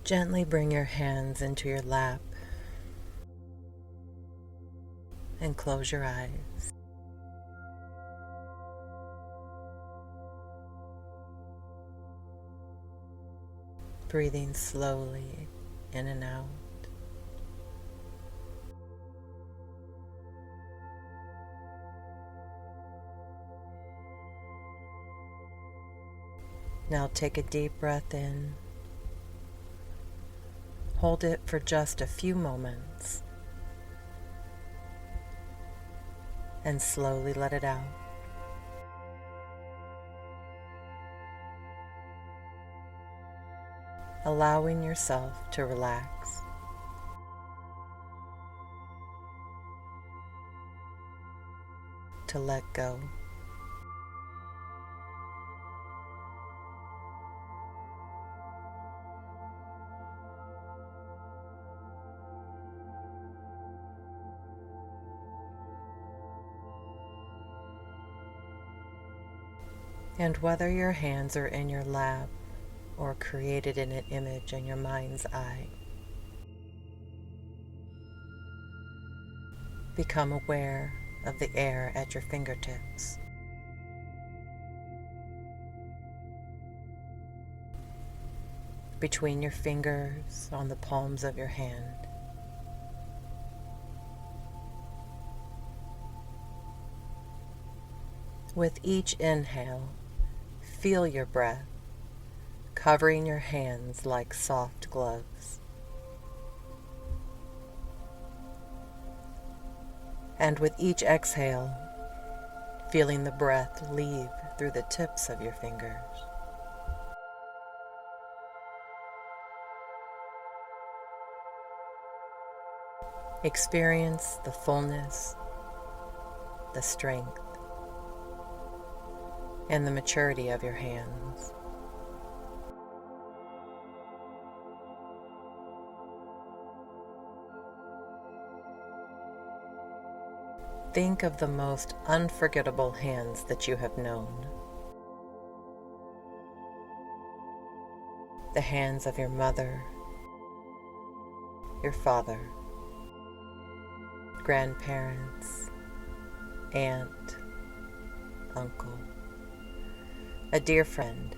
Gently bring your hands into your lap and close your eyes. Breathing slowly in and out. Now take a deep breath in. Hold it for just a few moments and slowly let it out. Allowing yourself to relax. To let go. And whether your hands are in your lap or created in an image in your mind's eye, become aware of the air at your fingertips. Between your fingers on the palms of your hand. With each inhale, feel your breath covering your hands like soft gloves. And with each exhale, feeling the breath leave through the tips of your fingers. Experience the fullness, the strength, and the maturity of your hands. Think of the most unforgettable hands that you have known. The hands of your mother, your father, grandparents, aunt, uncle, a dear friend.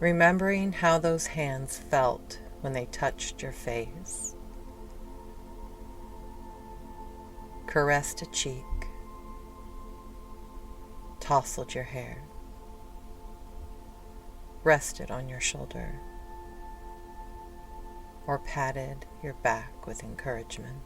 Remembering how those hands felt when they touched your face, caressed a cheek, tousled your hair, rested on your shoulder, or patted your back with encouragement.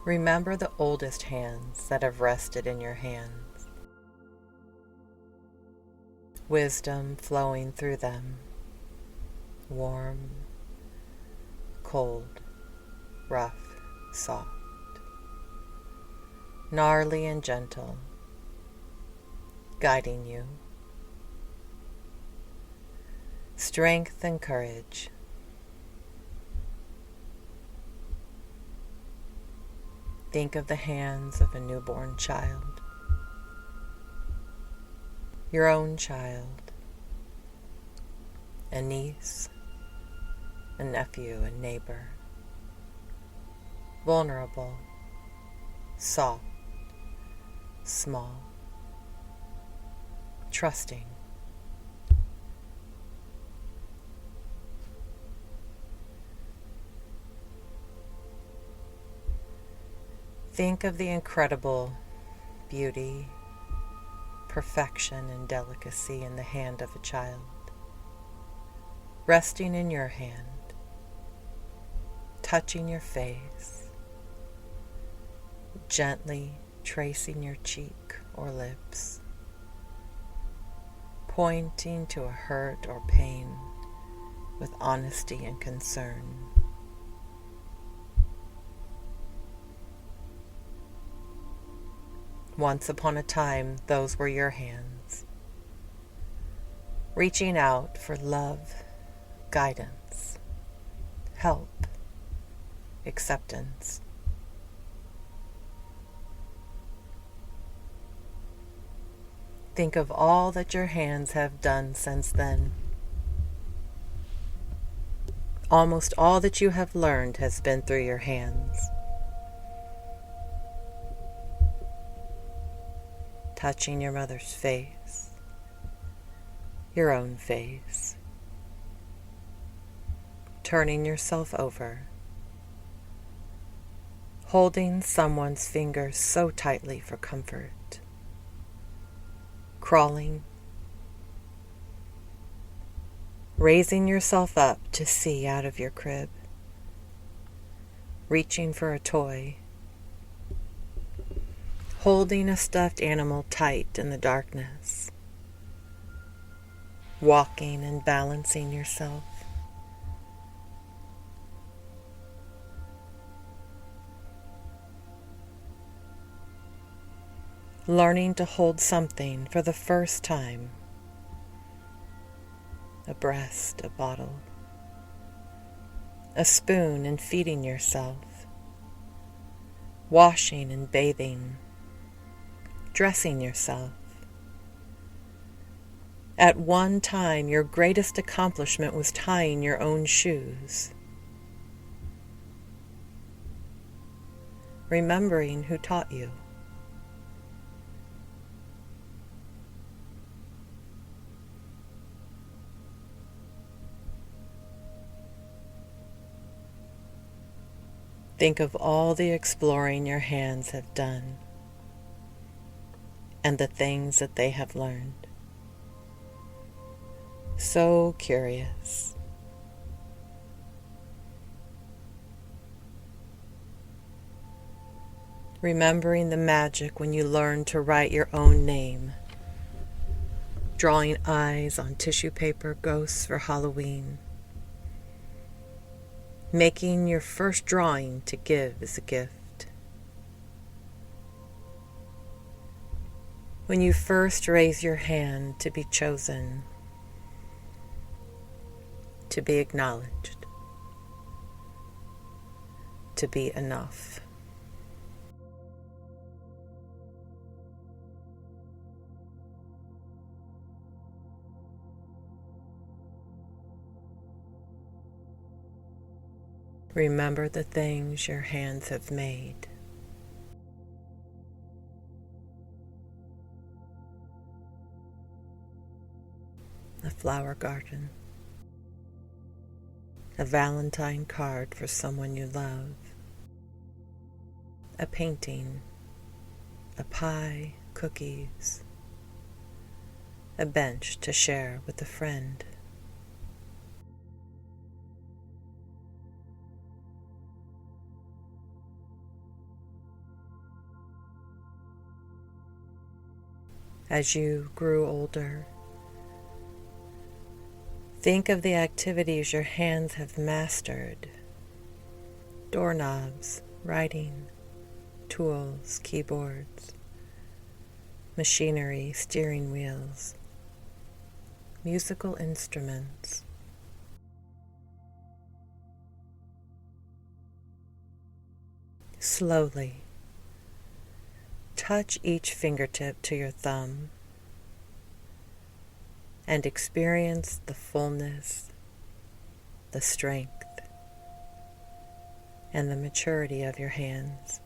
Remember the oldest hands that have rested in your hands, wisdom flowing through them, warm, cold, rough, soft, gnarly and gentle, guiding you, strength and courage. Think of the hands of a newborn child, your own child, a niece, a nephew, a neighbor, vulnerable, soft, small, trusting. Think of the incredible beauty, perfection, and delicacy in the hand of a child, resting in your hand, touching your face, gently tracing your cheek or lips, pointing to a hurt or pain with honesty and concern. Once upon a time, those were your hands, reaching out for love, guidance, help, acceptance. Think of all that your hands have done since then. Almost all that you have learned has been through your hands. Touching your mother's face, your own face, turning yourself over, holding someone's fingers so tightly for comfort, crawling, raising yourself up to see out of your crib, reaching for a toy, holding a stuffed animal tight in the darkness, walking and balancing yourself, learning to hold something for the first time, a breast, a bottle, a spoon, and feeding yourself, washing and bathing, dressing yourself. At one time, your greatest accomplishment was tying your own shoes. Remembering who taught you. Think of all the exploring your hands have done and the things that they have learned. So curious. Remembering the magic when you learned to write your own name, drawing eyes on tissue paper ghosts for Halloween, making your first drawing to give as a gift. When you first raise your hand to be chosen, to be acknowledged, to be enough. Remember the things your hands have made. A flower garden, a Valentine card for someone you love, a painting, a pie, cookies, a bench to share with a friend. As you grew older, think of the activities your hands have mastered: doorknobs, writing, tools, keyboards, machinery, steering wheels, musical instruments. Slowly, touch each fingertip to your thumb and experience the fullness, the strength, and the maturity of your hands.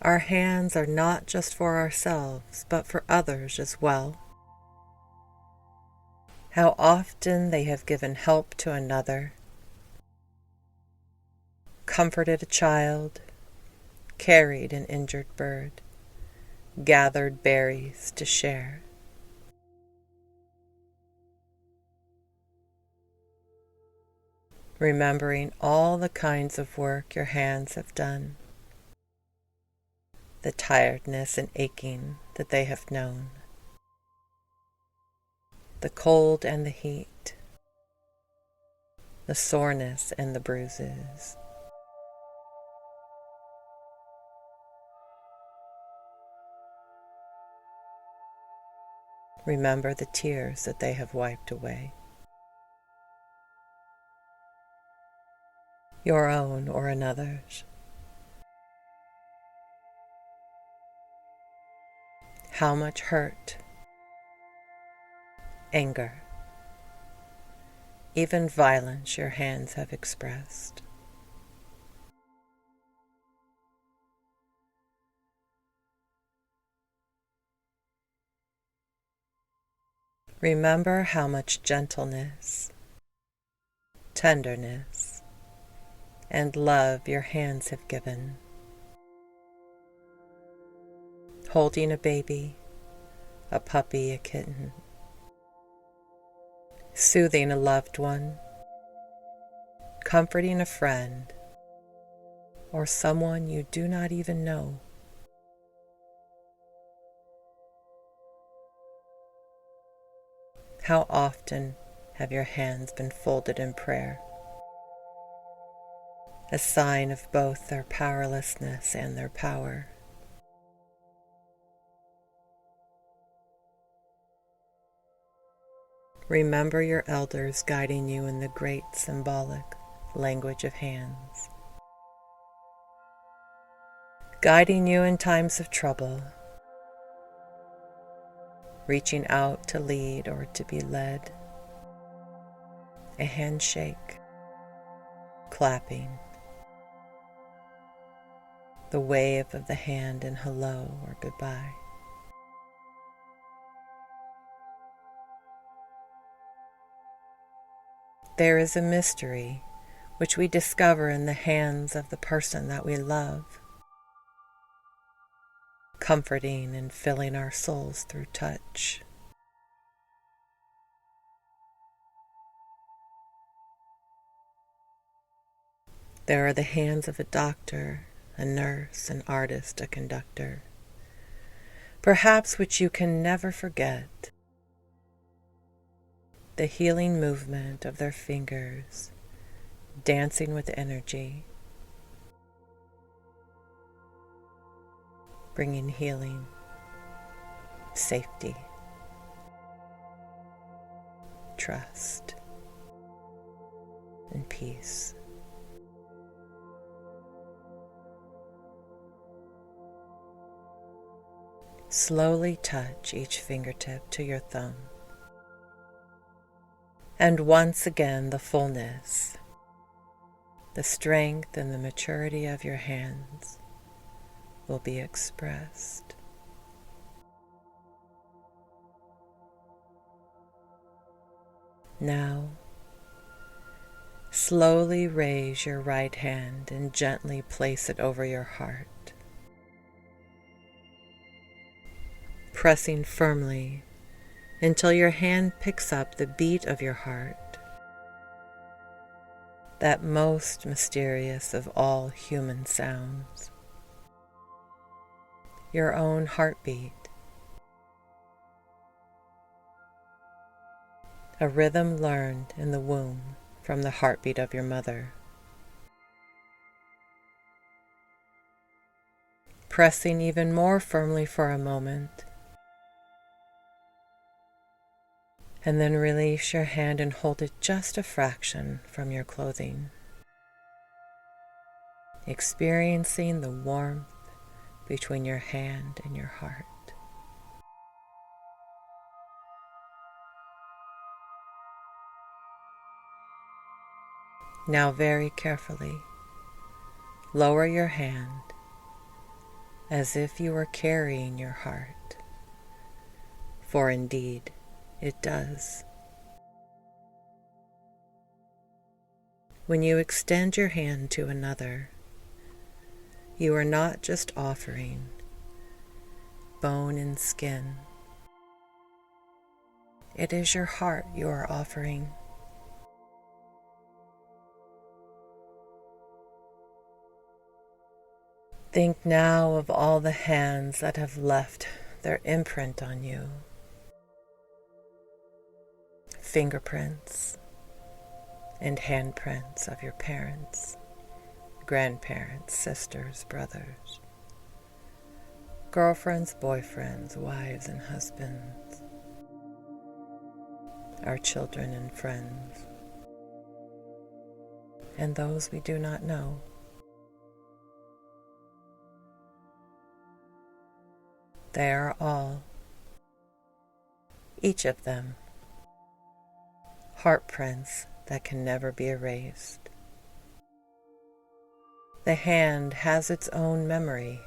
Our hands are not just for ourselves, but for others as well. How often they have given help to another, comforted a child, carried an injured bird, gathered berries to share. Remembering all the kinds of work your hands have done, the tiredness and aching that they have known, the cold and the heat, the soreness and the bruises. Remember the tears that they have wiped away, your own or another's. How much hurt, anger, even violence your hands have expressed. Remember how much gentleness, tenderness, and love your hands have given. Holding a baby, a puppy, a kitten. Soothing a loved one, comforting a friend, or someone you do not even know. How often have your hands been folded in prayer, a sign of both their powerlessness and their power? Remember your elders guiding you in the great symbolic language of hands, guiding you in times of trouble, reaching out to lead or to be led, a handshake, clapping, the wave of the hand in hello or goodbye. There is a mystery which we discover in the hands of the person that we love, comforting and filling our souls through touch. There are the hands of a doctor, a nurse, an artist, a conductor, perhaps which you can never forget. The healing movement of their fingers, dancing with energy, bringing healing, safety, trust, and peace. Slowly touch each fingertip to your thumb. And once again, the fullness, the strength and the maturity of your hands will be expressed. Now, slowly raise your right hand and gently place it over your heart, pressing firmly until your hand picks up the beat of your heart, that most mysterious of all human sounds, your own heartbeat, a rhythm learned in the womb from the heartbeat of your mother. Pressing even more firmly for a moment, and then release your hand and hold it just a fraction from your clothing, experiencing the warmth between your hand and your heart. Now very carefully, lower your hand as if you were carrying your heart, for indeed it does. When you extend your hand to another, you are not just offering bone and skin. It is your heart you are offering. Think now of all the hands that have left their imprint on you. Fingerprints and handprints of your parents, grandparents, sisters, brothers, girlfriends, boyfriends, wives, and husbands. our children and friends, and those we do not know. They are all, each of them, heart prints that can never be erased. The hand has its own memory.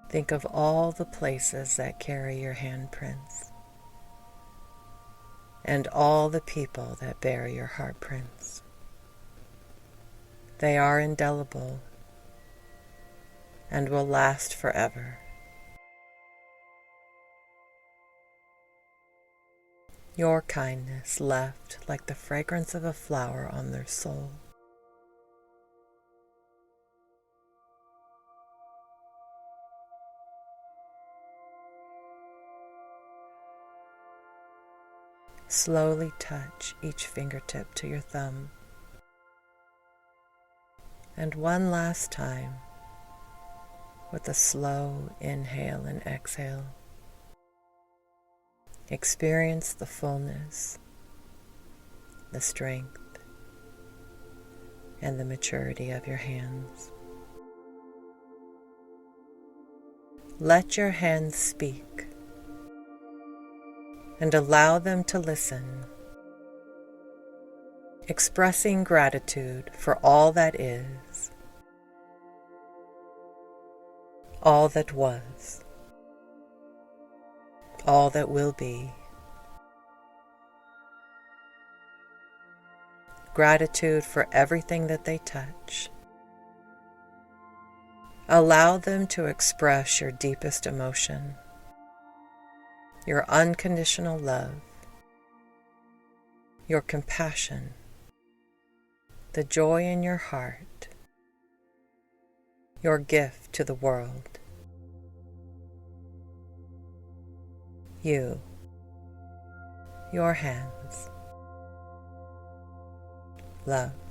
Think of all the places that carry your handprints and all the people that bear your heart prints. They are indelible and will last forever. Your kindness left like the fragrance of a flower on their soul. Slowly touch each fingertip to your thumb. And one last time, with a slow inhale and exhale, experience the fullness, the strength, and the maturity of your hands. Let your hands speak and allow them to listen, expressing gratitude for all that is, all that was, all that will be. Gratitude for everything that they touch. Allow them to express your deepest emotion, your unconditional love, your compassion, the joy in your heart, your gift to the world. You, your hands, love.